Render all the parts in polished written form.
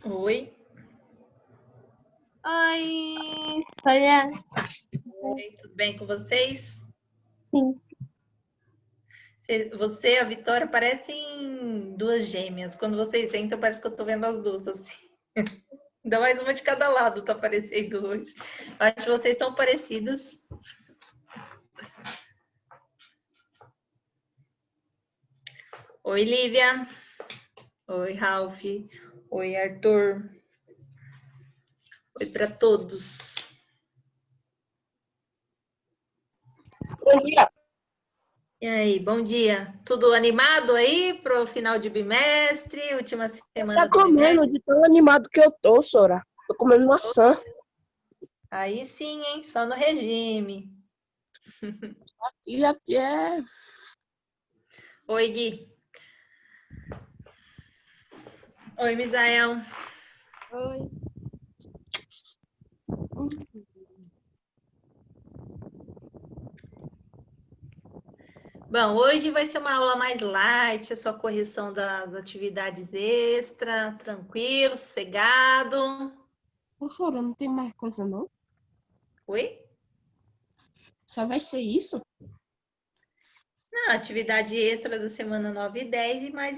Oi. Oi, Fayane. Oi, tudo bem com vocês? Sim. Você e a Vitória parecem duas gêmeas. Quando vocês entram, parece que eu tô vendo as duas assim. Ainda mais uma de cada lado tá aparecendo hoje. Acho que vocês estão parecidas. Oi, Lívia. Oi, Ralph. Oi, Arthur. Oi para todos. Bom dia. E aí, bom dia. Tudo animado aí pro final de bimestre, última semana Tá do bimestre? comendo de tão animado que eu tô, Sora. Tô comendo maçã. Aí sim, hein? Só no regime. E aqui é... Oi, Gui. Oi, Misael. Oi. Bom, hoje vai ser uma aula mais light, é só correção das atividades extra, tranquilo, sossegado. Ô, Sora, não tem mais coisa, não? Oi? Só vai ser isso? Não, atividade extra da semana 9 e 10 e mais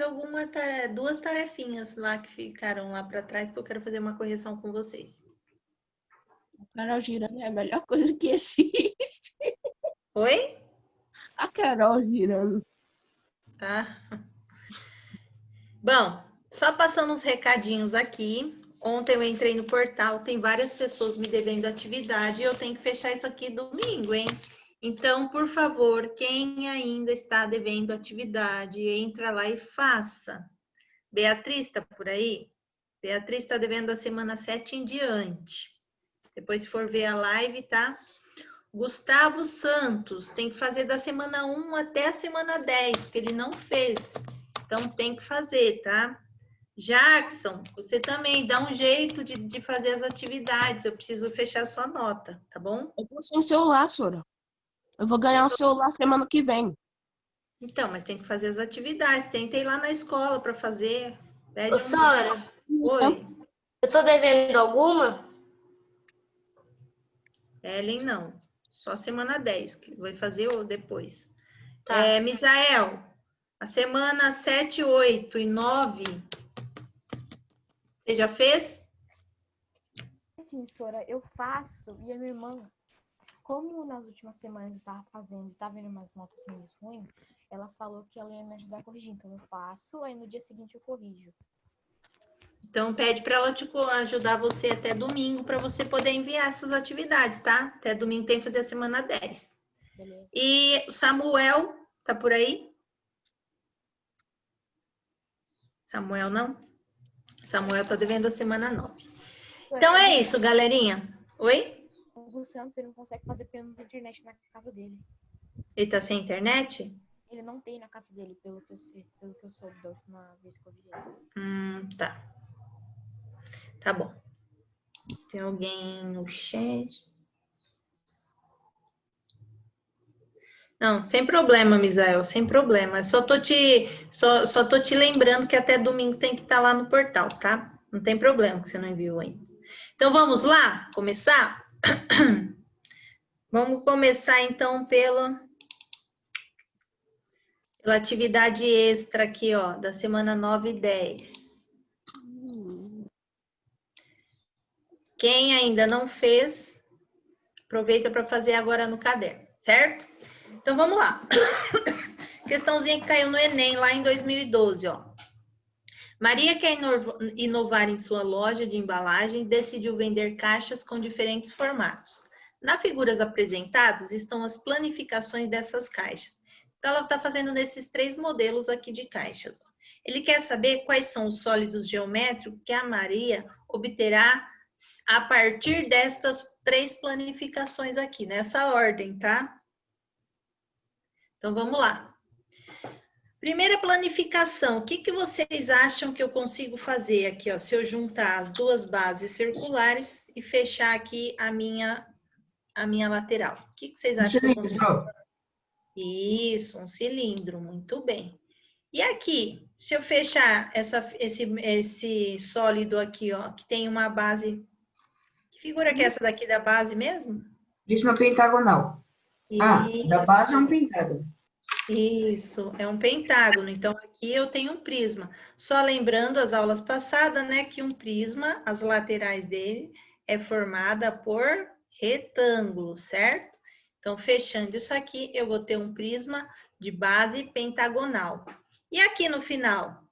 duas tarefinhas lá que ficaram lá para trás que eu quero fazer uma correção com vocês. A Carol girando é a melhor coisa que existe. Oi? A Carol girando. Tá. Bom, só passando uns recadinhos aqui. Ontem eu entrei no portal, tem várias pessoas me devendo atividade e eu tenho que fechar isso aqui domingo, hein? Então, por favor, quem ainda está devendo atividade, entra lá e faça. Beatriz está por aí? Beatriz está devendo da semana 7 em diante. Depois, se for ver a live, tá? Gustavo Santos tem que fazer da semana 1 até a semana 10, porque ele não fez. Então, tem que fazer, tá? Jackson, você também dá um jeito de fazer as atividades. Eu preciso fechar sua nota, tá bom? Eu tô sem celular, Sora. Eu vou ganhar um celular semana que vem. Então, mas tem que fazer as atividades. Tenta ir lá na escola para fazer. Ô, Sora, Oi, eu tô devendo alguma? Ellen não. Só semana 10, que vai fazer ou depois. Tá. Misael, a semana 7, 8 e 9, você já fez? Sim, Sora, eu faço e a minha irmã, como nas últimas semanas eu tava fazendo e tava vendo umas notas meio ruins, ela falou que ela ia me ajudar a corrigir. Então eu faço, aí no dia seguinte eu corrijo. Então, pede para ela ajudar você até domingo para você poder enviar essas atividades, tá? Até domingo tem que fazer a semana 10. Beleza. E o Samuel, tá por aí? Samuel não? Samuel tá devendo a semana 9. Sora, Então é isso, galerinha. Oi? O Gu Santos, ele não consegue fazer porque não tem internet na casa dele. Ele tá sem internet? Ele não tem na casa dele, pelo que eu sei, pelo que eu soube da última vez que eu vi ele. Tá. Tá bom. Tem alguém no chat? Não, sem problema, Misael, sem problema. Só tô te lembrando que até domingo tem que estar lá no portal, tá? Não tem problema que você não enviou ainda. Então vamos lá começar? Vamos começar então pela atividade extra aqui, ó, da semana 9 e 10. Quem ainda não fez, aproveita para fazer agora no caderno, certo? Então vamos lá. Questãozinha que caiu no Enem lá em 2012, ó. Maria quer inovar em sua loja de embalagem e decidiu vender caixas com diferentes formatos. Nas figuras apresentadas estão as planificações dessas caixas. Então, ela está fazendo nesses 3 modelos aqui de caixas. Ele quer saber quais são os sólidos geométricos que a Maria obterá a partir destas 3 planificações aqui, nessa ordem, tá? Então, vamos lá. Primeira planificação, o que vocês acham que eu consigo fazer aqui, ó? Se eu juntar as 2 bases circulares e fechar aqui a minha lateral. O que vocês acham que eu consigo? Isso, um cilindro, muito bem. E aqui, se eu fechar esse sólido aqui, ó, que tem uma base... Que figura que é essa daqui da base mesmo? Prisma pentagonal. Ah, da base é um pentágono. Isso, é um pentágono. Então, aqui eu tenho um prisma. Só lembrando as aulas passadas, né, que um prisma, as laterais dele, é formada por retângulo, certo? Então, fechando isso aqui, eu vou ter um prisma de base pentagonal. E aqui no final?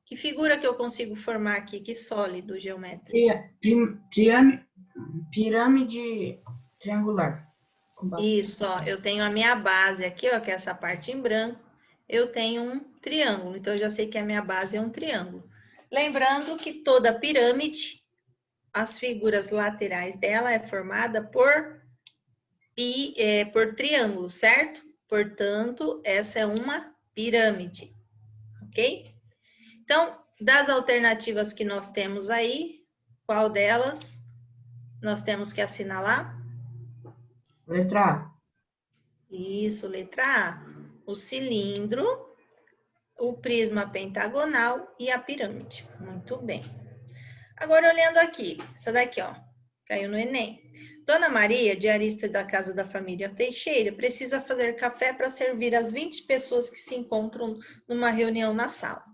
Que figura que eu consigo formar aqui? Que sólido geométrico? Pirâmide triangular. Isso, ó, eu tenho a minha base aqui, ó, que é essa parte em branco. Eu tenho um triângulo, então eu já sei que a minha base é um triângulo. Lembrando que toda pirâmide, as figuras laterais dela é formada por triângulo, certo? Portanto, essa é uma pirâmide, ok? Então, das alternativas que nós temos aí, qual delas nós temos que assinalar? Letra A. Isso, letra A. O cilindro, o prisma pentagonal e a pirâmide. Muito bem. Agora, olhando aqui, essa daqui, ó, caiu no Enem. Dona Maria, diarista da casa da família Teixeira, precisa fazer café para servir as 20 pessoas que se encontram numa reunião na sala.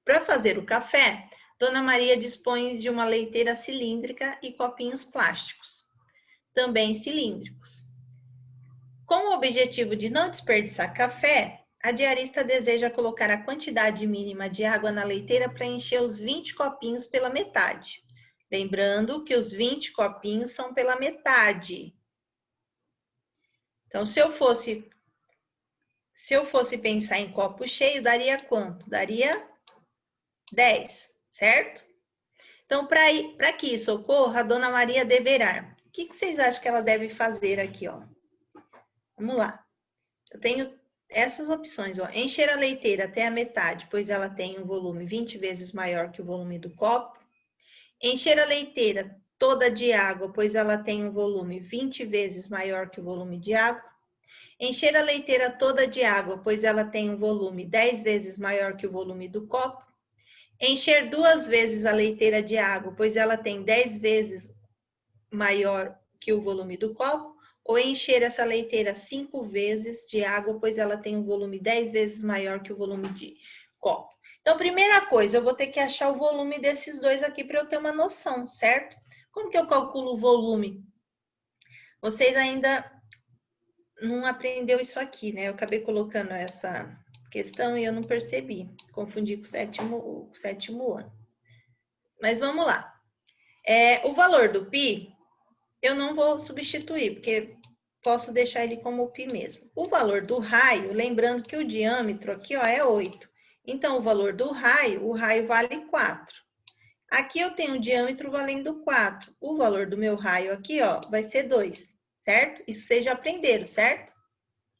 Para fazer o café, Dona Maria dispõe de uma leiteira cilíndrica e copinhos plásticos, também cilíndricos. Com o objetivo de não desperdiçar café, a diarista deseja colocar a quantidade mínima de água na leiteira para encher os 20 copinhos pela metade. Lembrando que os 20 copinhos são pela metade. Então, se eu fosse pensar em copo cheio, daria quanto? Daria 10, certo? Então, para que isso ocorra, a Dona Maria deverá. O que vocês acham que ela deve fazer aqui, ó? Vamos lá. Eu tenho essas opções, ó. Encher a leiteira até a metade, pois ela tem um volume 20 vezes maior que o volume do copo. Encher a leiteira toda de água, pois ela tem um volume 20 vezes maior que o volume de água. Encher a leiteira toda de água, pois ela tem um volume 10 vezes maior que o volume do copo. Encher 2 vezes a leiteira de água, pois ela tem 10 vezes maior que o volume do copo. Ou encher essa leiteira 5 vezes de água, pois ela tem um volume 10 vezes maior que o volume de copo. Então, primeira coisa, eu vou ter que achar o volume desses dois aqui para eu ter uma noção, certo? Como que eu calculo o volume? Vocês ainda não aprendeu isso aqui, né? Eu acabei colocando essa questão e eu não percebi. Confundi com o sétimo ano. Mas vamos lá. O valor do π, eu não vou substituir, porque posso deixar ele como o π mesmo. O valor do raio, lembrando que o diâmetro aqui, ó, é 8. Então, o valor do raio, o raio vale 4. Aqui eu tenho o diâmetro valendo 4. O valor do meu raio aqui, ó, vai ser 2, certo? Isso vocês já aprenderam, certo?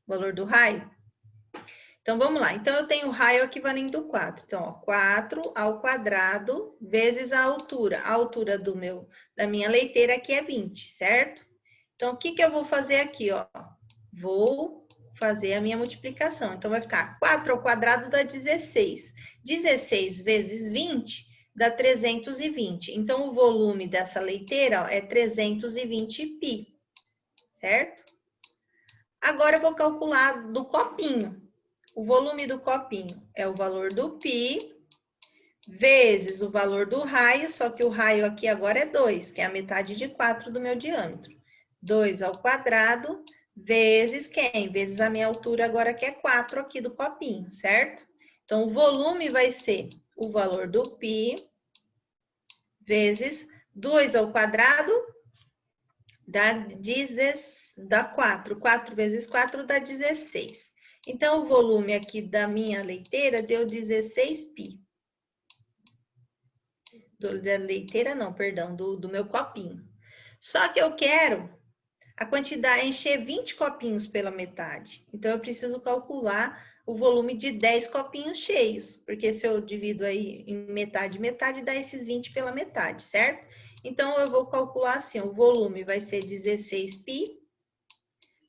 O valor do raio. Então, vamos lá. Então, eu tenho o raio aqui valendo 4. Então, ó, 4 ao quadrado vezes a altura. A altura da minha leiteira aqui é 20, certo? Então, o que eu vou fazer aqui, ó? Vou fazer a minha multiplicação. Então, vai ficar 4 ao quadrado dá 16. 16 vezes 20 dá 320. Então, o volume dessa leiteira, ó, é 320 π, certo? Agora, eu vou calcular do copinho. O volume do copinho é o valor do π vezes o valor do raio, só que o raio aqui agora é 2, que é a metade de 4 do meu diâmetro. 2 ao quadrado vezes quem? Vezes a minha altura agora que é 4 aqui do copinho, certo? Então, o volume vai ser o valor do π vezes 2 ao quadrado dá 4. 4 vezes 4 dá 16. Então, o volume aqui da minha leiteira deu 16 π. Da leiteira não, perdão, do meu copinho. Só que eu quero a quantidade, encher 20 copinhos pela metade. Então, eu preciso calcular o volume de 10 copinhos cheios. Porque se eu divido aí em metade, metade, dá esses 20 pela metade, certo? Então, eu vou calcular assim, o volume vai ser 16 π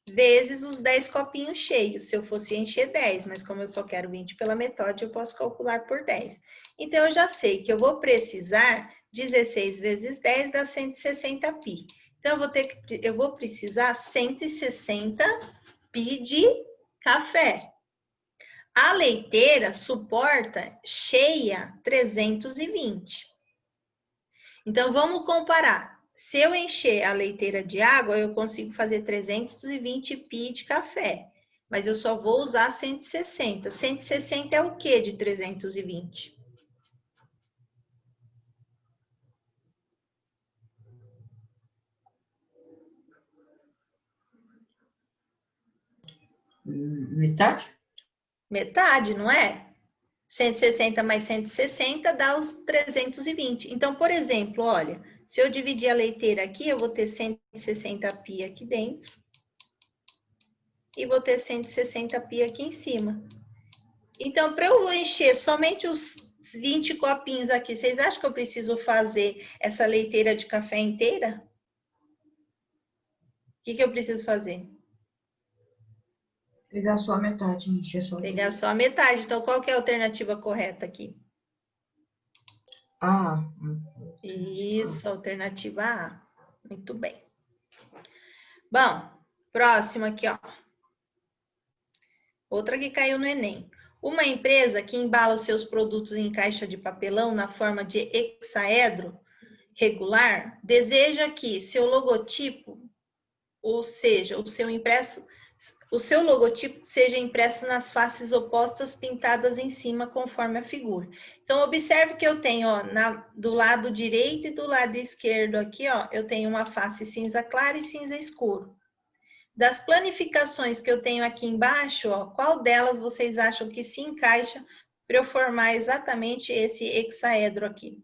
vezes os 10 copinhos cheios, se eu fosse encher 10, mas como eu só quero 20 pela metade, eu posso calcular por 10. Então, eu já sei que eu vou precisar 16 vezes 10 dá 160 pi. Então, eu vou precisar 160 pi de café. A leiteira suporta cheia 320. Então, vamos comparar. Se eu encher a leiteira de água, eu consigo fazer 320 pi de café. Mas eu só vou usar 160. 160 é o quê de 320? Metade? Metade, não é? 160 mais 160 dá os 320. Então, por exemplo, olha, se eu dividir a leiteira aqui, eu vou ter 160 pi aqui dentro. E vou ter 160 pi aqui em cima. Então, para eu encher somente os 20 copinhos aqui, vocês acham que eu preciso fazer essa leiteira de café inteira? O que eu preciso fazer? Pegar só a metade, encher só. Pegar só a metade. Então, qual que é a alternativa correta aqui? Ah. Isso, alternativa A. Muito bem. Bom, próximo aqui, ó. Outra que caiu no Enem. Uma empresa que embala os seus produtos em caixa de papelão na forma de hexaedro regular, deseja que seu logotipo, ou seja, o seu logotipo seja impresso nas faces opostas pintadas em cima conforme a figura. Então, observe que eu tenho, ó, do lado direito e do lado esquerdo aqui, ó, eu tenho uma face cinza clara e cinza escuro. Das planificações que eu tenho aqui embaixo, ó, qual delas vocês acham que se encaixa para eu formar exatamente esse hexaedro aqui?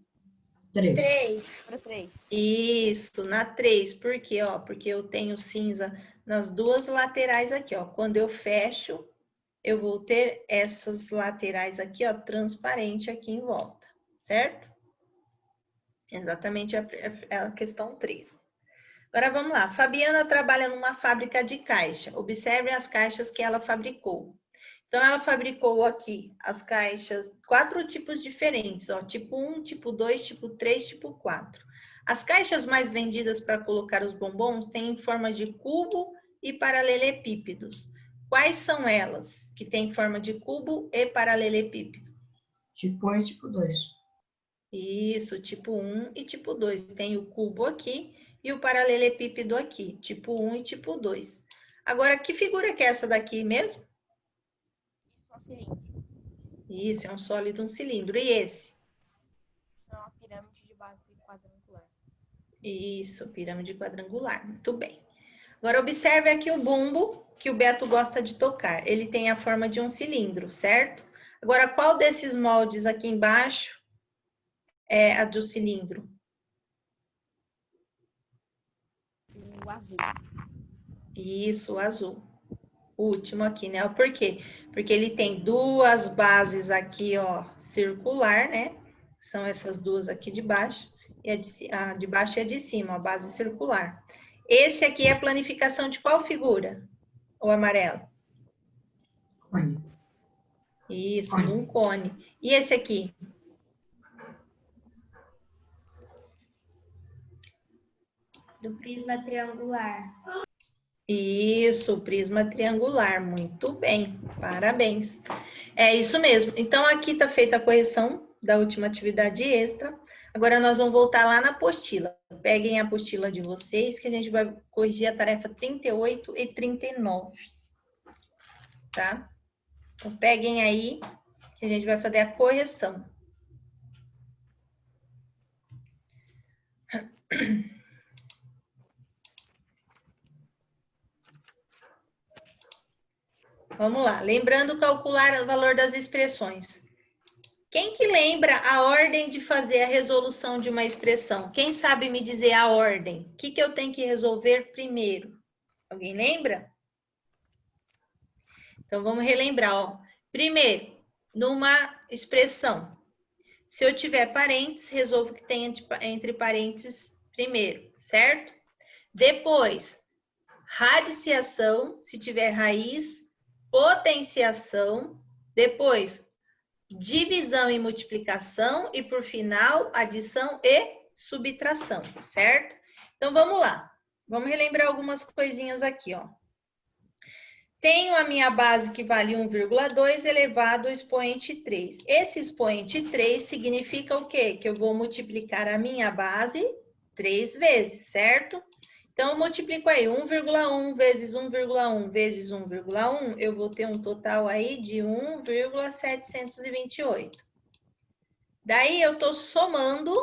3. Para 3. Isso, na 3. Por quê? Ó, porque eu tenho cinza nas duas laterais aqui, ó. Quando eu fecho, eu vou ter essas laterais aqui, ó, transparente aqui em volta, certo? Exatamente a questão 3. Agora vamos lá. Fabiana trabalha numa fábrica de caixa. Observe as caixas que ela fabricou. Então, ela fabricou aqui as caixas, 4 tipos diferentes, ó, tipo 1, tipo 2, tipo 3, tipo 4. As caixas mais vendidas para colocar os bombons têm em forma de cubo e paralelepípedos. Quais são elas que têm forma de cubo e paralelepípedo? Tipo 1 e tipo 2. Isso, tipo 1 e tipo 2. Tem o cubo aqui e o paralelepípedo aqui, tipo 1 e tipo 2. Agora, que figura que é essa daqui mesmo? Só cilindro. Isso, é um sólido, um cilindro. E esse? É uma pirâmide de base quadrangular. Isso, pirâmide quadrangular. Muito bem. Agora, observe aqui o bumbo que o Beto gosta de tocar. Ele tem a forma de um cilindro, certo? Agora, qual desses moldes aqui embaixo é a do cilindro? O azul. Isso, o azul. O último aqui, né? Por quê? Porque ele tem duas bases aqui, ó, circular, né? São essas duas aqui de baixo. E a de baixo e a de cima, a base circular. Esse aqui é a planificação de qual figura? O amarelo? Cone. Isso, de um cone. E esse aqui? Do prisma triangular. Isso, prisma triangular. Muito bem, parabéns. É isso mesmo. Então, aqui está feita a correção da última atividade extra. Agora, nós vamos voltar lá na apostila. Peguem a apostila de vocês, que a gente vai corrigir a tarefa 38 e 39. Tá? Então, peguem aí, que a gente vai fazer a correção. Vamos lá. Lembrando, calcular o valor das expressões. Quem que lembra a ordem de fazer a resolução de uma expressão? Quem sabe me dizer a ordem? O que eu tenho que resolver primeiro? Alguém lembra? Então, vamos relembrar, ó. Primeiro, numa expressão, se eu tiver parênteses, resolvo que tem entre parênteses primeiro, certo? Depois, radiciação, se tiver raiz, potenciação, depois divisão e multiplicação e, por final, adição e subtração, certo? Então, vamos lá. Vamos relembrar algumas coisinhas aqui, ó. Tenho a minha base que vale 1,2 elevado ao expoente 3. Esse expoente 3 significa o quê? Que eu vou multiplicar a minha base 3 vezes, certo? Então, eu multiplico aí 1,1 vezes 1,1 vezes 1,1, eu vou ter um total aí de 1,728. Daí, eu estou somando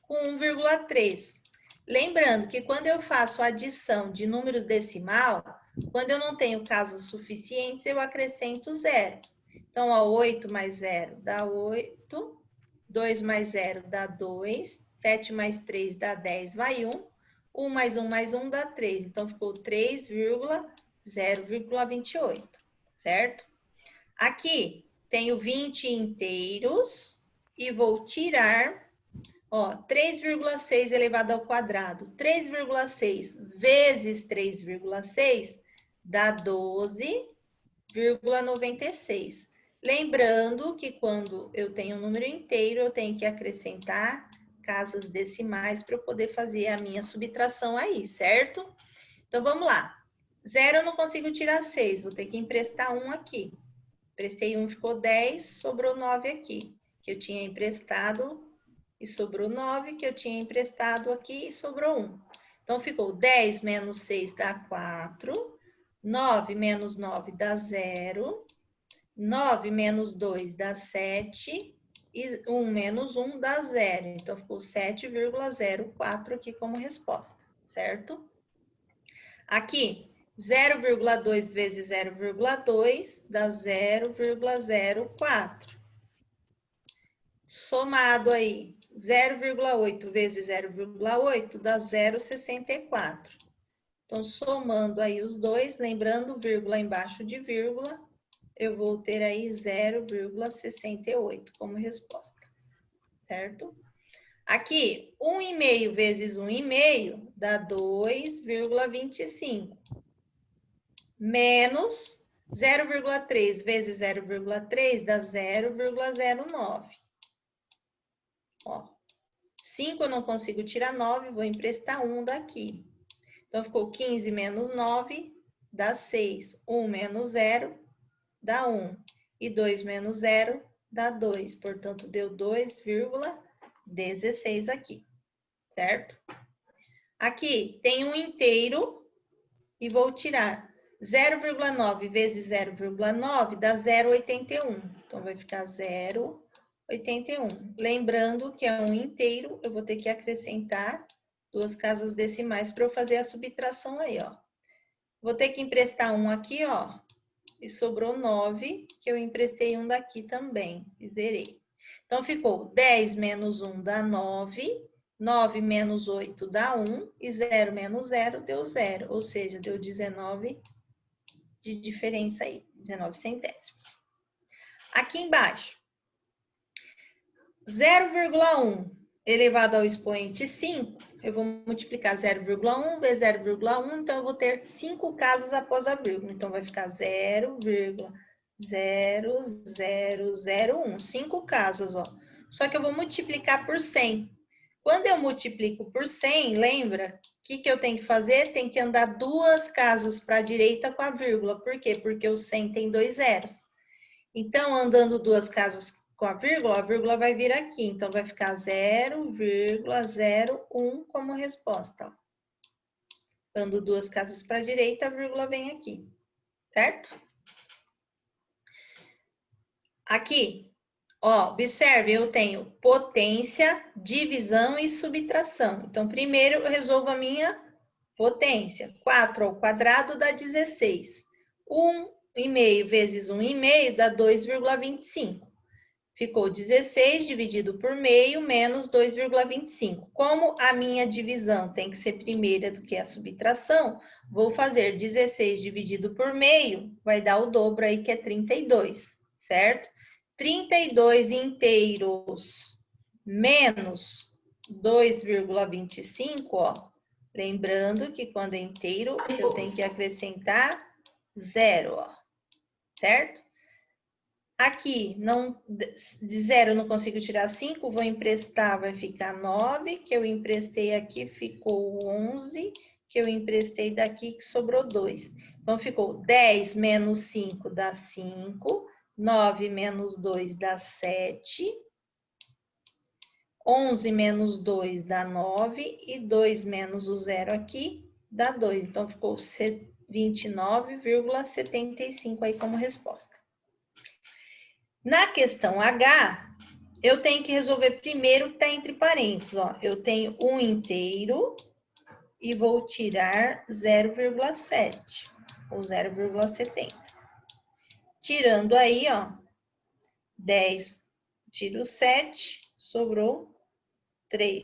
com 1,3. Lembrando que quando eu faço adição de números decimal, quando eu não tenho casas suficientes, eu acrescento 0. Então, ó, 8 mais 0 dá 8, 2 mais 0 dá 2, 7 mais 3 dá 10, vai 1, 1 mais 1 mais 1 dá 3. Então, ficou 3,0,28, certo? Aqui, tenho 20 inteiros e vou tirar, ó, 3,6 elevado ao quadrado. 3,6 vezes 3,6 dá 12,96. Lembrando que quando eu tenho um número inteiro, eu tenho que acrescentar casas decimais para eu poder fazer a minha subtração aí, certo? Então, vamos lá. 0 eu não consigo tirar 6, vou ter que emprestar 1 aqui. Emprestei 1, ficou 10, sobrou 9 aqui, que eu tinha emprestado e sobrou 9, que eu tinha emprestado aqui e sobrou 1. Então, ficou 10 menos 6 dá 4, 9 menos 9 dá 0, 9 menos 2 dá 7, e 1 menos 1 dá 0. Então, ficou 7,04 aqui como resposta, certo? Aqui, 0,2 vezes 0,2 dá 0,04. Somado aí, 0,8 vezes 0,8 dá 0,64. Então, somando aí os dois, lembrando vírgula embaixo de vírgula, eu vou ter aí 0,68 como resposta, certo? Aqui, 1,5 vezes 1,5 dá 2,25. Menos 0,3 vezes 0,3 dá 0,09. Ó, 5 eu não consigo tirar 9, vou emprestar 1 daqui. Então, ficou 15 menos 9 dá 6. 1 menos 0 dá 1. E 2 menos 0 dá 2. Portanto, deu 2,16 aqui, certo? Aqui tem um inteiro e vou tirar 0,9 vezes 0,9 dá 0,81. Então, vai ficar 0,81. Lembrando que é um inteiro, eu vou ter que acrescentar 2 casas decimais para eu fazer a subtração aí, ó. Vou ter que emprestar 1 aqui, ó. E sobrou 9, que eu emprestei 1 daqui também, e zerei. Então, ficou 10 menos 1 dá 9, 9 menos 8 dá 1, e 0 menos 0 deu 0, ou seja, deu 19 de diferença aí, 19 centésimos. Aqui embaixo, 0,1 elevado ao expoente 5, eu vou multiplicar 0,1 vezes 0,1, então eu vou ter 5 casas após a vírgula. Então, vai ficar 0,0001, 5 casas, ó. Só que eu vou multiplicar por 100. Quando eu multiplico por 100, lembra? O que eu tenho que fazer? Tem que andar 2 casas para a direita com a vírgula. Por quê? Porque o 100 tem 2 zeros. Então, andando 2 casas com a vírgula vai vir aqui. Então, vai ficar 0,01 como resposta. Ó. Ando 2 casas para a direita, a vírgula vem aqui. Certo? Aqui, ó, observe, eu tenho potência, divisão e subtração. Então, primeiro eu resolvo a minha potência. 4 ao quadrado dá 16. 1,5 vezes 1,5 dá 2,25. Ficou 16 dividido por meio menos 2,25. Como a minha divisão tem que ser primeira do que a subtração, vou fazer 16 dividido por meio, vai dar o dobro aí que é 32, certo? 32 inteiros menos 2,25, ó, Lembrando que quando é inteiro, eu tenho que acrescentar 0, ó. Certo? Aqui, de 0 eu não consigo tirar 5, vou emprestar, vai ficar 9, que eu emprestei aqui ficou 11, que eu emprestei daqui que sobrou 2. Então, ficou 10 menos 5 dá 5, 9 menos 2 dá 7, 11 menos 2 dá 9 e 2 menos o 0 aqui dá 2. Então, ficou 29,75 aí como resposta. Na questão H, eu tenho que resolver primeiro o que está entre parênteses. Ó. Eu tenho 1 inteiro e vou tirar 0,7 ou 0,70. Tirando aí, ó, 10, tiro 7, sobrou 3.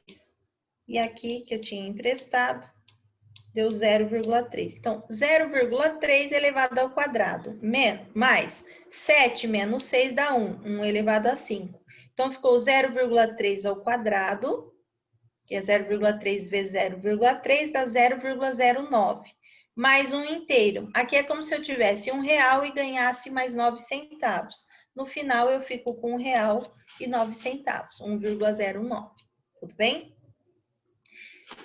E aqui que eu tinha emprestado, deu 0,3. Então, 0,3 elevado ao quadrado, mais 7 menos 6 dá 1, 1 elevado a 5. Então, ficou 0,3 ao quadrado, que é 0,3 vezes 0,3, dá 0,09. Mais 1 inteiro. Aqui é como se eu tivesse R$1 e ganhasse mais 9 centavos. No final, eu fico com R$1,09, 1,09. Tudo bem?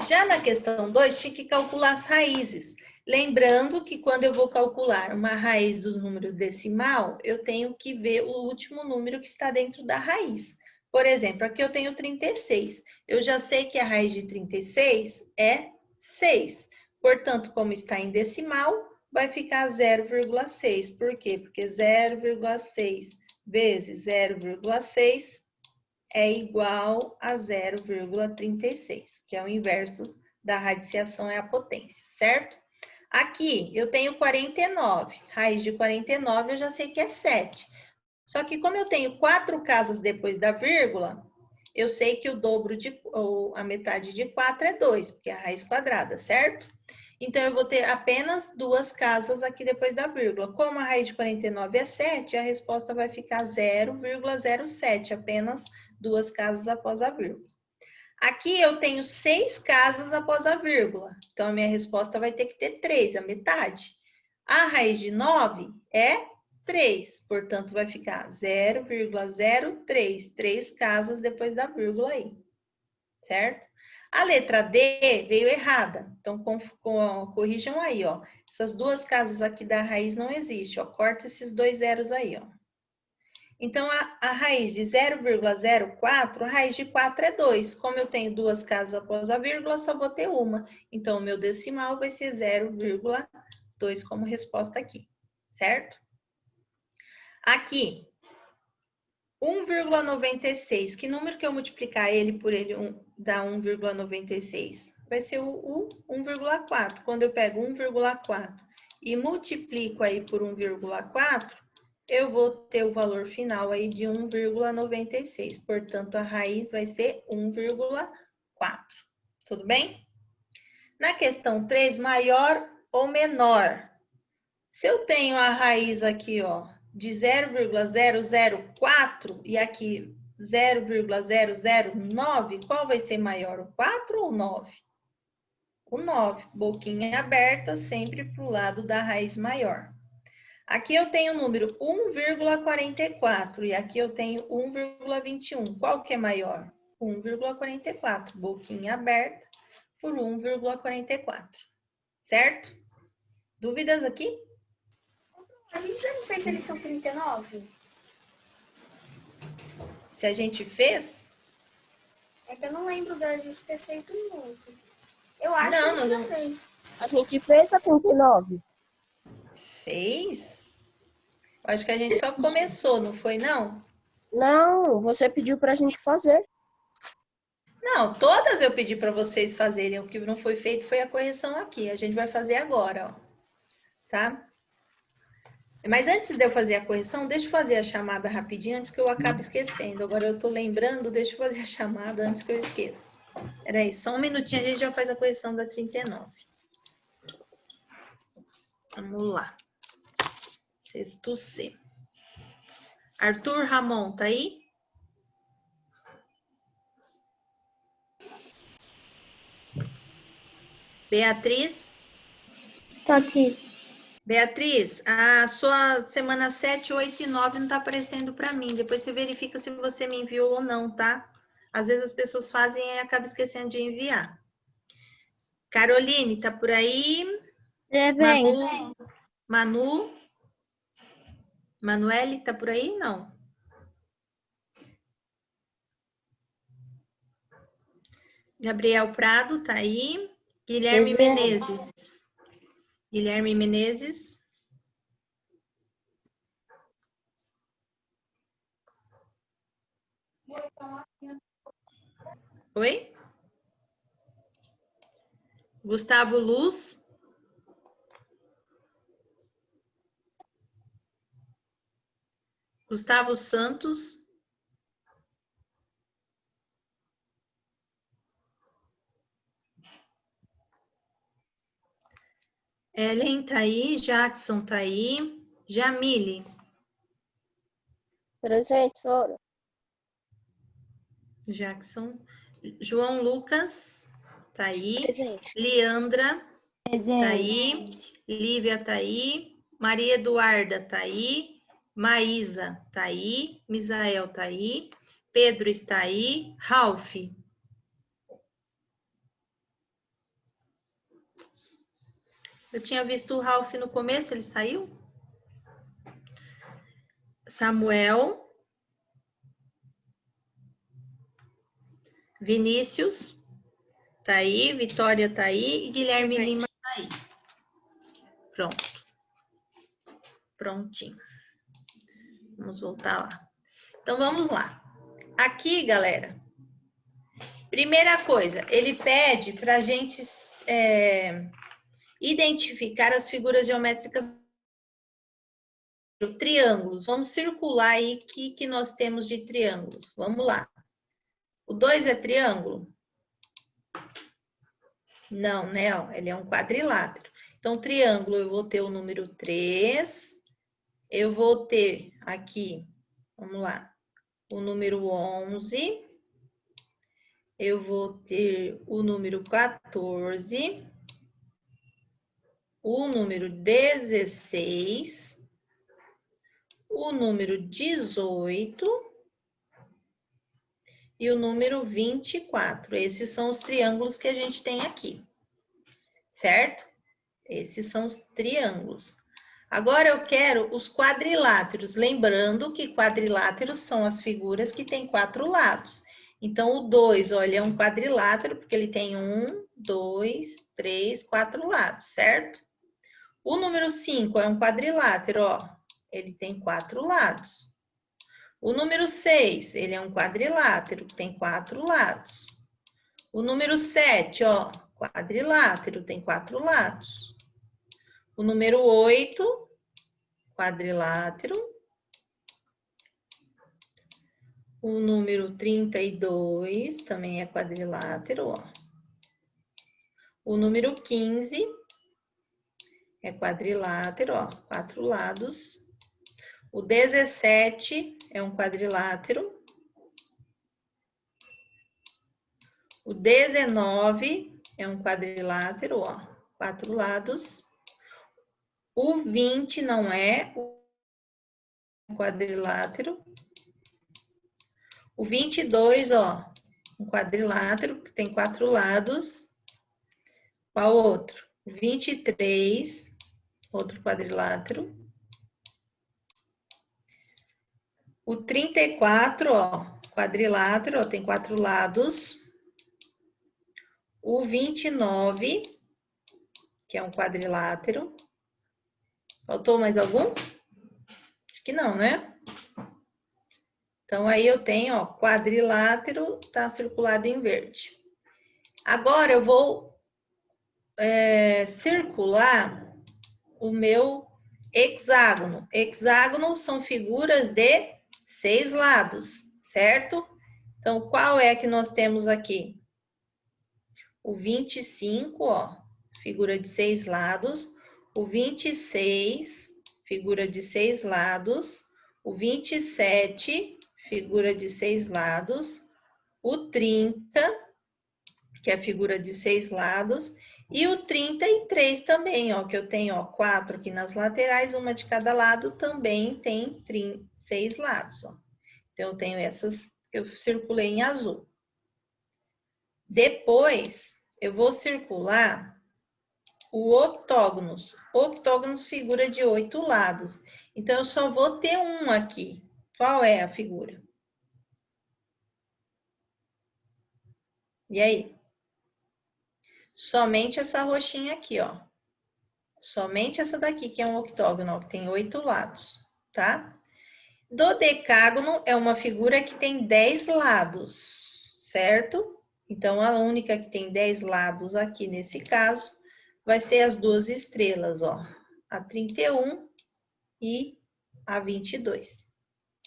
Já na questão 2, tinha que calcular as raízes. Lembrando que quando eu vou calcular uma raiz dos números decimal, eu tenho que ver o último número que está dentro da raiz. Por exemplo, aqui eu tenho 36. Eu já sei que a raiz de 36 é 6. Portanto, como está em decimal, vai ficar 0,6. Por quê? Porque 0,6 vezes 0,6 é igual a 0,36, que é o inverso da radiciação, é a potência, certo? Aqui, eu tenho 49. Raiz de 49, eu já sei que é 7. Só que como eu tenho 4 casas depois da vírgula, eu sei que o dobro ou a metade de 4 é 2, porque é a raiz quadrada, certo? Então, eu vou ter apenas 2 casas aqui depois da vírgula. Como a raiz de 49 é 7, a resposta vai ficar 0,07, apenas 2 casas após a vírgula. Aqui eu tenho 6 casas após a vírgula. Então, a minha resposta vai ter que ter 3, a metade. A raiz de 9 é 3, portanto, vai ficar 0,03, 3 casas depois da vírgula aí, certo? A letra D veio errada, então corrijam aí, ó. Essas 2 casas aqui da raiz não existem, ó. Corta esses 2 zeros aí, ó. Então, a raiz de 0,04, a raiz de 4 é 2. Como eu tenho 2 casas após a vírgula, só vou ter uma. Então, o meu decimal vai ser 0,2 como resposta aqui, certo? Aqui, 1,96. Que número que eu multiplicar ele por ele dá 1,96? Vai ser o 1,4. Quando eu pego 1,4 e multiplico aí por 1,4, eu vou ter o valor final aí de 1,96. Portanto, a raiz vai ser 1,4. Tudo bem? Na questão 3, maior ou menor? Se eu tenho a raiz aqui, ó, de 0,004 e aqui 0,009, qual vai ser maior, o 4 ou o 9? O 9, boquinha aberta, sempre para o lado da raiz maior. Aqui eu tenho o número 1,44 e aqui eu tenho 1,21. Qual que é maior? 1,44, boquinha aberta por 1,44, certo? Dúvidas aqui? A gente já não fez a lição 39? Se a gente fez? É que eu não lembro da gente ter feito muito. Eu acho que a gente já fez. A gente fez a 39. Fez? Eu acho que a gente só começou, não foi não? Não, você pediu pra gente fazer. Não, todas eu pedi para vocês fazerem. O que não foi feito foi a correção aqui. A gente vai fazer agora, ó. Tá? Mas antes de eu fazer a correção, deixa eu fazer a chamada rapidinho, antes que eu acabe esquecendo. Agora eu tô lembrando, deixa eu fazer a chamada antes que eu esqueça. Peraí, só um minutinho, a gente já faz a correção da 39. Vamos lá. Sexto C. Arthur Ramon, tá aí? Beatriz? Tô aqui. Beatriz, a sua semana 7, 8 e 9 não tá aparecendo para mim. Depois você verifica se você me enviou ou não, tá? Às vezes as pessoas fazem e acabam esquecendo de enviar. Caroline, tá por aí? Manu? Manu? Manuele, tá por aí? Não. Gabriel Prado, tá aí? Guilherme Menezes. Guilherme Menezes. Oi? Gustavo Luz. Gustavo Santos. Ellen tá aí, Jackson tá aí. Jamile. Presente, Sora. Jackson. João Lucas tá aí. Presente. Leandra tá aí. Lívia tá aí. Maria Eduarda tá aí. Maísa tá aí. Misael tá aí. Pedro está aí. Ralph. Eu tinha visto o Ralph no começo, ele saiu? Samuel. Vinícius. Tá aí. Vitória tá aí. E Guilherme Lima tá aí. Pronto. Prontinho. Vamos voltar lá. Então, vamos lá. Aqui, galera, primeira coisa, ele pede para a gente identificar as figuras geométricas do triângulos. Vamos circular aí o que nós temos de triângulos. Vamos lá. O 2 é triângulo? Não, né? Ó, ele é um quadrilátero. Então, triângulo, eu vou ter o número 3. Eu vou ter aqui, vamos lá, o número 11. Eu vou ter o número 14. O número 16. O número 18. E o número 24. Esses são os triângulos que a gente tem aqui. Certo? Esses são os triângulos. Agora eu quero os quadriláteros. Lembrando que quadriláteros são as figuras que têm 4 lados. Então, o 2, olha, é um quadrilátero, porque ele tem 1, 2, 3, 4 lados, certo? O número 5 é um quadrilátero, ó. Ele tem 4 lados. O número 6, ele é um quadrilátero, tem 4 lados. O número 7, ó, quadrilátero, tem 4 lados. O número 8, quadrilátero. O número 32 também é quadrilátero, ó. O número 15 é quadrilátero, ó, 4 lados. O 17 é um quadrilátero. O 19 é um quadrilátero, ó, 4 lados. O 20 não é um quadrilátero. O 22, ó, um quadrilátero, que tem 4 lados. Qual outro? O 23, outro quadrilátero. O 34, ó, quadrilátero, ó, tem 4 lados. O 29, que é um quadrilátero. Faltou mais algum? Acho que não, né? Então, aí eu tenho, ó, quadrilátero, tá circulado em verde. Agora, eu vou circular o meu hexágono. Hexágono são figuras de 6 lados, certo? Então, qual é que nós temos aqui? O 25, ó, figura de 6 lados. O 26, figura de 6 lados. O 27, figura de 6 lados. O 30, que é a figura de 6 lados. E o 33 também, ó, que eu tenho, ó, 4 aqui nas laterais, uma de cada lado, também tem 6 lados, ó. Então, eu tenho essas que eu circulei em azul. Depois, eu vou circular o octógonos. O octógonos figura de 8 lados. Então, eu só vou ter um aqui. Qual é a figura? E aí? Somente essa roxinha aqui, ó. Somente essa daqui, que é um octógono, ó, que tem 8 lados, tá? Dodecágono é uma figura que tem 10 lados, certo? Então, a única que tem 10 lados aqui, nesse caso, vai ser as duas estrelas, ó. A 31 e a 22,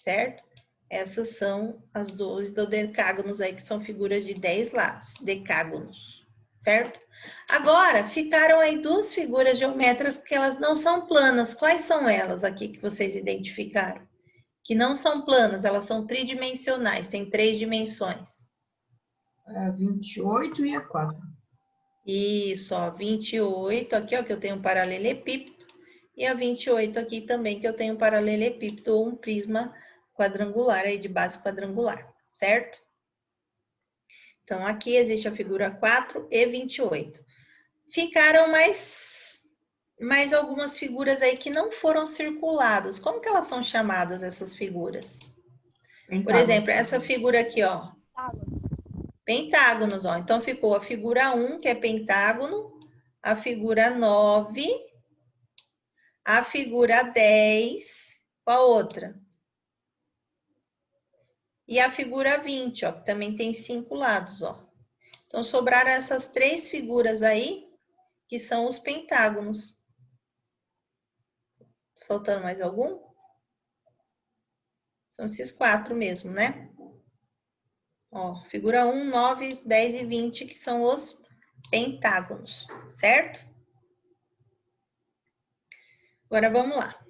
certo? Essas são as duas dodecágonos aí, que são figuras de 10 lados, decágonos, certo? Agora, ficaram aí duas figuras geométricas que elas não são planas. Quais são elas aqui que vocês identificaram? Que não são planas, elas são tridimensionais, tem 3 dimensões. A 28 e a 4. Isso, ó, 28 aqui, ó, que eu tenho um paralelepípedo, e a 28 aqui também, que eu tenho um paralelepípedo ou um prisma quadrangular, aí de base quadrangular, certo? Então, aqui existe a figura 4 e 28. Ficaram mais algumas figuras aí que não foram circuladas. Como que elas são chamadas, essas figuras? Por exemplo, essa figura aqui, ó. Pentágonos, ó. Então, ficou a figura 1, que é pentágono, a figura 9, a figura 10, qual outra? E a figura 20, ó, que também tem 5 lados, ó. Então, sobraram essas 3 figuras aí, que são os pentágonos. Faltando mais algum? São esses 4 mesmo, né? Ó, figura 1, 9, 10 e 20, que são os pentágonos, certo? Agora, vamos lá.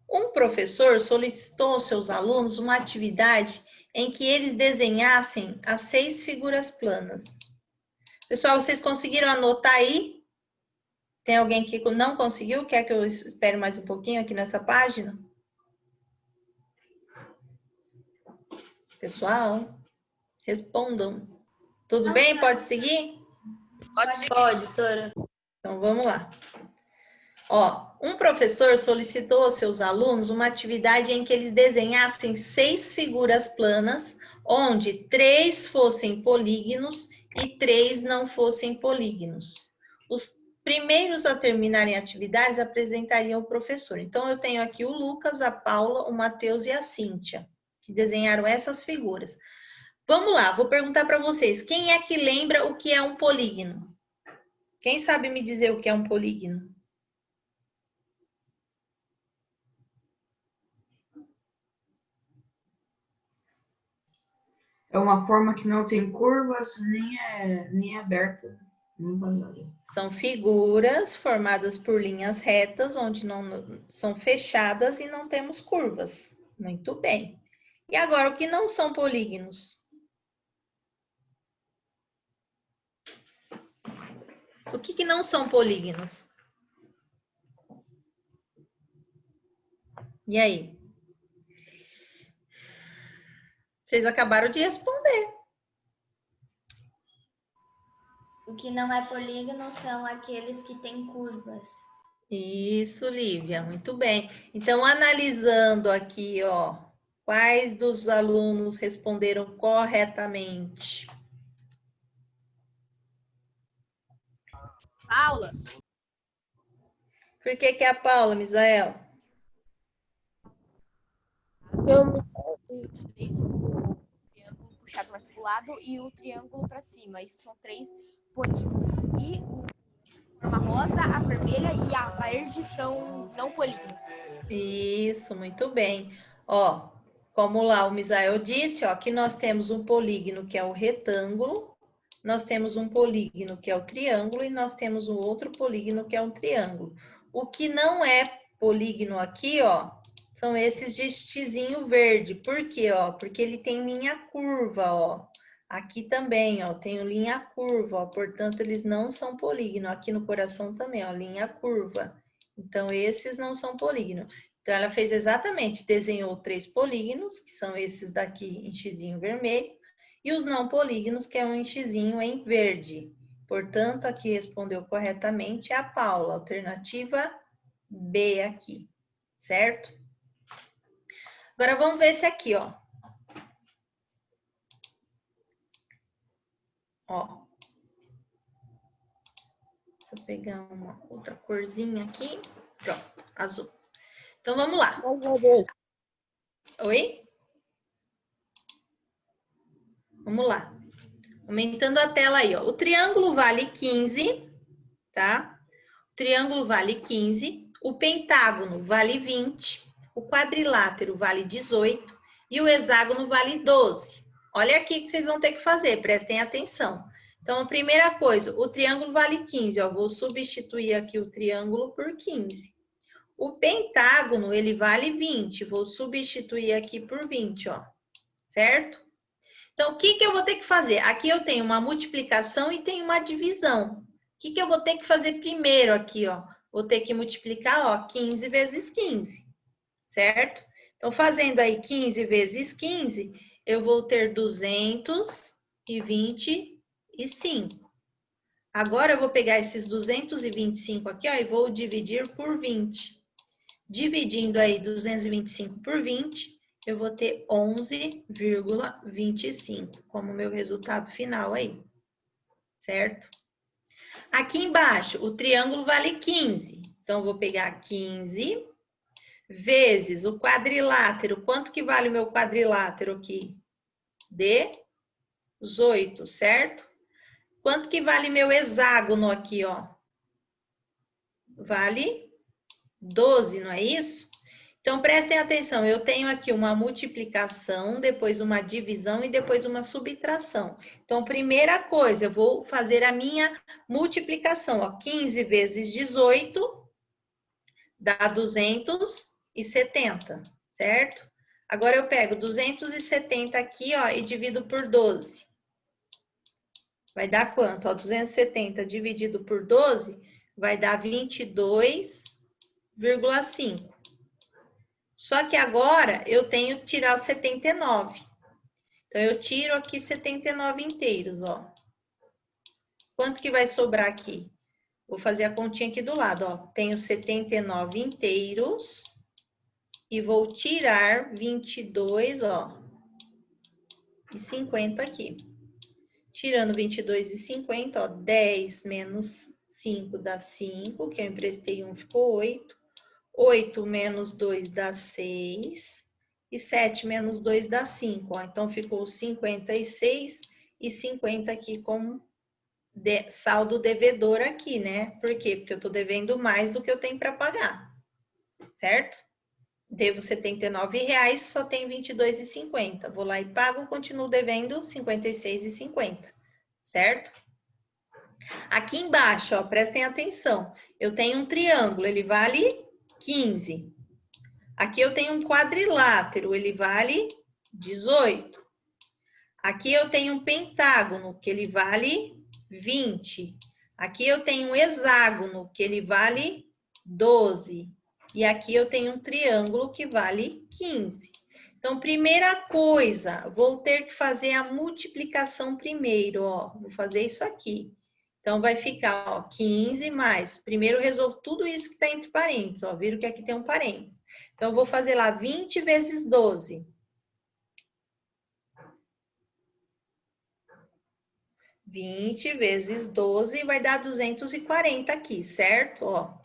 Um professor solicitou aos seus alunos uma atividade em que eles desenhassem as 6 figuras planas. Pessoal, vocês conseguiram anotar aí? Tem alguém que não conseguiu? Quer que eu espere mais um pouquinho aqui nessa página? Pessoal, respondam. Tudo bem? Pode seguir? Pode, Sora. Então, vamos lá. Ó, um professor solicitou aos seus alunos uma atividade em que eles desenhassem 6 figuras planas, onde 3 fossem polígonos e 3 não fossem polígonos. Os primeiros a terminarem a atividade apresentariam o professor. Então, eu tenho aqui o Lucas, a Paula, o Matheus e a Cíntia, que desenharam essas figuras. Vamos lá, vou perguntar para vocês, quem é que lembra o que é um polígono? Quem sabe me dizer o que é um polígono? É uma forma que não tem curvas, nem é aberta, nem vazada. São figuras formadas por linhas retas, onde não são fechadas e não temos curvas. Muito bem. E agora, o que não são polígonos? O que não são polígonos? E aí? Vocês acabaram de responder. O que não é polígono são aqueles que têm curvas. Isso, Lívia, muito bem. Então, analisando aqui, ó, quais dos alunos responderam corretamente? Paula. Por que é a Paula, Misael? Os 3, o triângulo puxado mais pro lado e o triângulo para cima. Isso são 3 polígonos. E a forma rosa, a vermelha e a verde são não polígonos. Isso, muito bem. Ó, como lá o Misael disse, ó, aqui nós temos um polígono que é o retângulo, nós temos um polígono que é o triângulo e nós temos um outro polígono que é um triângulo. O que não é polígono aqui, ó, são esses de xizinho verde. Por quê, ó? Porque ele tem linha curva, ó. Aqui também, ó, tenho linha curva, ó, portanto, eles não são polígono. Aqui no coração também, ó, linha curva. Então, esses não são polígono. Então, ela fez exatamente, desenhou 3 polígonos, que são esses daqui em xizinho vermelho, e os não polígonos, que é um xizinho em verde. Portanto, aqui respondeu corretamente a Paula, alternativa B aqui, certo? Agora, vamos ver esse aqui, ó. Ó. Deixa eu pegar uma outra corzinha aqui. Pronto, azul. Então, vamos lá. Oi? Vamos lá. Aumentando a tela aí, ó. O triângulo vale 15, tá? O triângulo vale 15. O pentágono vale 20. O quadrilátero vale 18. E o hexágono vale 12. Olha aqui que vocês vão ter que fazer, prestem atenção. Então, a primeira coisa, o triângulo vale 15, ó. Vou substituir aqui o triângulo por 15. O pentágono, ele vale 20. Vou substituir aqui por 20, ó. Certo? Então, o que eu vou ter que fazer? Aqui eu tenho uma multiplicação e tenho uma divisão. O que eu vou ter que fazer primeiro aqui, ó? Vou ter que multiplicar, ó, 15 vezes 15, certo? Então, fazendo aí 15 vezes 15, eu vou ter 225. Agora, eu vou pegar esses 225 aqui, ó, e vou dividir por 20. Dividindo aí 225 por 20, eu vou ter 11,25 como meu resultado final aí, certo? Aqui embaixo, o triângulo vale 15. Então, eu vou pegar 15 vezes o quadrilátero. Quanto que vale o meu quadrilátero aqui? 18, certo? Quanto que vale meu hexágono aqui, ó? Vale 12, não é isso? Então, prestem atenção, eu tenho aqui uma multiplicação, depois uma divisão e depois uma subtração. Então, primeira coisa, eu vou fazer a minha multiplicação, ó, 15 vezes 18 dá 270, certo? Agora, eu pego 270 aqui, ó, e divido por 12. Vai dar quanto? Ó, 270 dividido por 12 vai dar 22,5. Só que agora eu tenho que tirar os 79. Então, eu tiro aqui 79 inteiros, ó. Quanto que vai sobrar aqui? Vou fazer a continha aqui do lado, ó. Tenho 79 inteiros e vou tirar 22, ó, e 50 aqui. Tirando 22,50, ó, 10 menos 5 dá 5, que eu emprestei 1 ficou 8. 8 menos 2 dá 6. E 7 menos 2 dá 5. Ó. Então, ficou 56 e 50 aqui como saldo devedor aqui, né? Por quê? Porque eu tô devendo mais do que eu tenho para pagar. Certo? Devo R$ 79,00, só tem 22,50. Vou lá e pago, continuo devendo 56,50. Certo? Aqui embaixo, ó, prestem atenção. Eu tenho um triângulo, ele vale 15. Aqui eu tenho um quadrilátero, ele vale 18. Aqui eu tenho um pentágono, que ele vale 20. Aqui eu tenho um hexágono, que ele vale 12. E aqui eu tenho um triângulo que vale 15. Então, primeira coisa, vou ter que fazer a multiplicação primeiro, ó. Vou fazer isso aqui. Então, vai ficar, ó, 15 mais. Primeiro, resolvo tudo isso que está entre parênteses, ó. Viram que aqui tem um parênteses. Então, eu vou fazer lá 20 vezes 12. 20 vezes 12 vai dar 240 aqui, certo? Ó,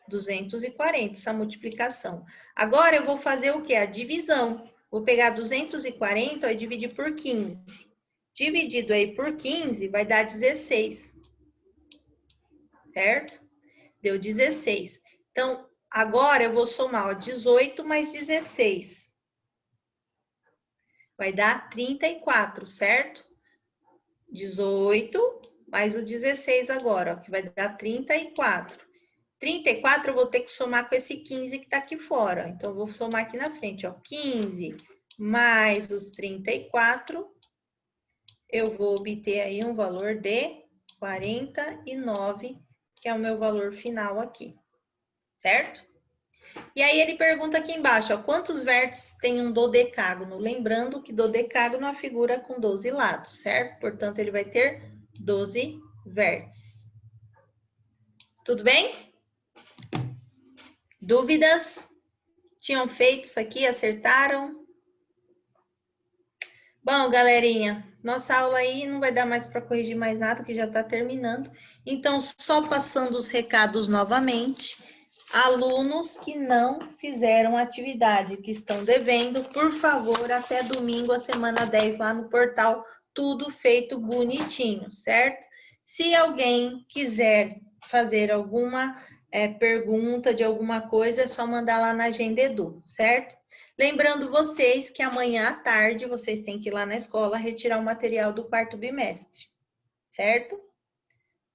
240 essa multiplicação. Agora, eu vou fazer o quê? A divisão. Vou pegar 240 e dividir por 15. Dividido aí por 15 vai dar 16. Certo? Deu 16. Então, agora eu vou somar, ó, 18 mais 16. Vai dar 34, certo? 18 mais o 16 agora, ó, que vai dar 34. 34 eu vou ter que somar com esse 15 que tá aqui fora. Então, eu vou somar aqui na frente, ó. 15 mais os 34, eu vou obter aí um valor de 49, que é o meu valor final aqui, certo? E aí ele pergunta aqui embaixo, ó, quantos vértices tem um dodecágono? Lembrando que dodecágono é uma figura com 12 lados, certo? Portanto, ele vai ter 12 vértices. Tudo bem? Dúvidas? Tinham feito isso aqui? Acertaram? Bom, galerinha, nossa aula aí não vai dar mais para corrigir mais nada, que já está terminando. Então, só passando os recados novamente. Alunos que não fizeram atividade, que estão devendo, por favor, até domingo, a semana 10, lá no portal, tudo feito bonitinho, certo? Se alguém quiser fazer alguma pergunta de alguma coisa, é só mandar lá na Agenda Edu, certo? Lembrando vocês que amanhã à tarde, vocês têm que ir lá na escola retirar o material do quarto bimestre, certo?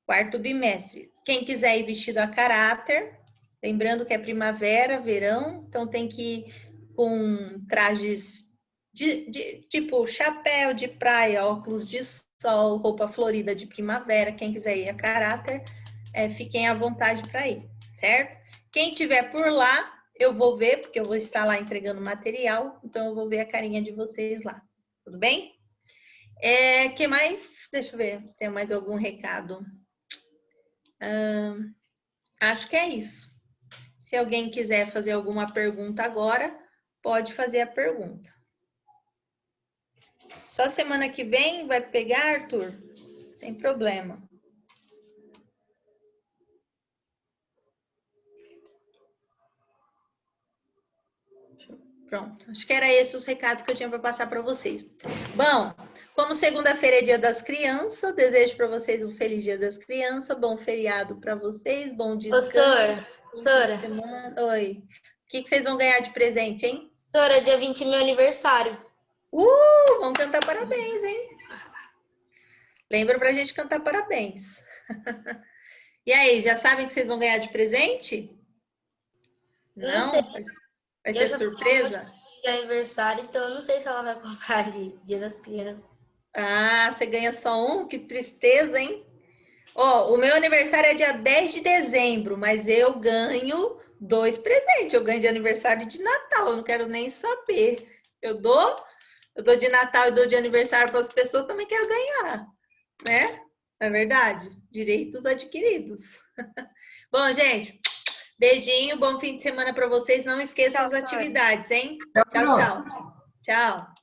Quarto bimestre. Quem quiser ir vestido a caráter, lembrando que é primavera, verão, então tem que ir com trajes tipo chapéu de praia, óculos de sol, roupa florida de primavera. Quem quiser ir a caráter, fiquem à vontade para ir, certo? Quem tiver por lá, eu vou ver, porque eu vou estar lá entregando material, então eu vou ver a carinha de vocês lá. Tudo bem? Que mais? Deixa eu ver se tem mais algum recado. Acho que é isso. Se alguém quiser fazer alguma pergunta agora, pode fazer a pergunta. Só semana que vem vai pegar, Arthur? Sem problema. Pronto, acho que era esses os recados que eu tinha para passar para vocês. Bom, como segunda-feira é Dia das Crianças, desejo para vocês um feliz Dia das Crianças, bom feriado para vocês, bom descanso. Ô, Sora. Oi. O que vocês vão ganhar de presente, hein? Sora, dia 20 é meu aniversário. Vamos cantar parabéns, hein? Lembra pra gente cantar parabéns. E aí, já sabem que vocês vão ganhar de presente? Não sei. Vai ser surpresa? De aniversário, então eu não sei se ela vai comprar de Dia das Crianças. Ah, você ganha só um? Que tristeza, hein? Ó, o meu aniversário é dia 10 de dezembro, mas eu ganho 2 presentes. Eu ganho de aniversário e de Natal, eu não quero nem saber. Eu dou de Natal e dou de aniversário para as pessoas, também quero ganhar, né? É verdade? Direitos adquiridos. Bom, gente, beijinho, bom fim de semana para vocês. Não esqueçam as atividades, hein? Tchau, tchau. Tchau.